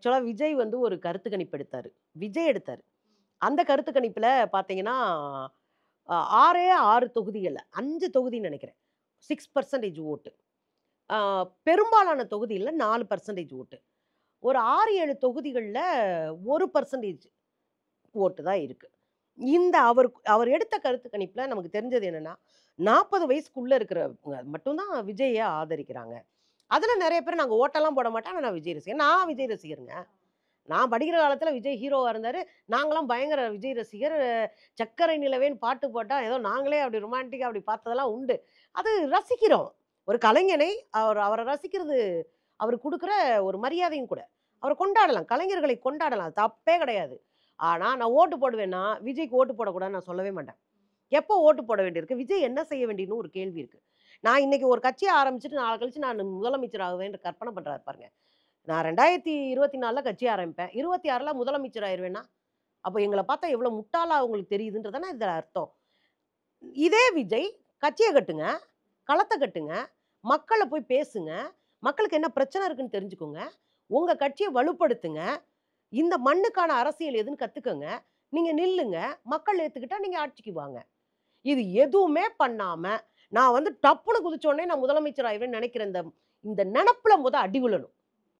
ஆக்சுவலா விஜய் வந்து ஒரு கருத்து கணிப்பு எடுத்தாரு. விஜய் எடுத்தாரு. அந்த கருத்து கணிப்புல பார்த்தீங்கன்னா, 6ஏ 6 தொகுதிகள்ல 5 தொகுதின்னு நெனைக்கிறேன். 6% ஓட்டு. ஆ பெரும்பாலான தொகுதியில 4% ஓட்டு. ஒரு 6, 7 தொகுதிகள்ல 1% ஓட்டு தான் இருக்கு. இந்த அவர் அவர் எடுத்த கருத்து கணிப்புல நமக்கு தெரிஞ்சது என்னன்னா, 40 வயசுக்குள்ள இருக்கிறவங்க மட்டும் தான் விஜய ஆதரிக்கிறாங்க. அதுல நெறைய பேர் நாங்க ஓட்டெல்லாம் போட மாட்டேன். ஆனா நான் விஜய் ரசிகன். நான் விஜய் ரசிகருங்க. நான் படிக்கிற காலத்துல விஜய் ஹீரோவா இருந்தாரு. நாங்கலாம் பயங்கர விஜய் ரசிகர். "சக்கரை நிலவேன்னு" பாட்டு போட்டா, ஏதோ நாங்களே அப்படி ரொமான்டிக்கா அப்படி பார்த்ததெல்லாம் உண்டு. அது ரசிக்கிறோம். ஒரு கலைஞனை அவர ரசிக்கிறது அவருக்கு குடுக்குற ஒரு மரியாதையும் கூட. அவர கொண்டாடலாம். கலைஞர்களை கொண்டாடலாம். அது தப்பே கிடையாது. ஆனா, நான் ஓட்டு போடுவேன்னா, விஜய்க்கு ஓட்டு போடக்கூடாதுன்னு நான் சொல்லவே மாட்டேன். எப்போ ஓட்டு போட வேண்டியிருக்கு? விஜய் என்ன செய்ய வேண்டியதுன்னு ஒரு கேள்வி இருக்கு. நான் இன்னைக்கு ஒரு கட்சிய ஆரம்பிச்சுட்டு நாள கழிச்சு நான் முதலமைச்சர் ஆகுவேன்னு கற்பனை பண்றாரு பாருங்க. நான் 2024ல கட்சி ஆரம்பிப்பேன். 26ல முதலமைச்சர் ஆயிருவேன்னா, அப்ப எங்கள பார்த்தா எவ்வளோ முட்டாளா உங்களுக்கு தெரியுதுன்றது தானே இதுல அர்த்தம். இதே விஜய் கட்சிய கட்டுங்க, களத்த கட்டுங்க, மக்கள போய் பேசுங்க, மக்களுக்கு என்ன பிரச்சனை இருக்குன்னு தெரிஞ்சுக்கோங்க, உங்க கட்சிய வலுப்படுத்துங்க, இந்த மண்ணுக்கான அரசியல் எதுன்னு கத்துக்கங்க, நீங்க நில்லுங்க, மக்கள் ஏத்துக்கிட்டா நீங்க ஆட்சிக்கு வாங்க. இது எதுவுமே பண்ணாம, நான் வந்து டப்புன்னு குதிச்ச உடனே நான் முதலமைச்சர் ஆயிருவேன்னு நெனைக்கிற இந்த இந்த நெனப்புல அடி விழணும்.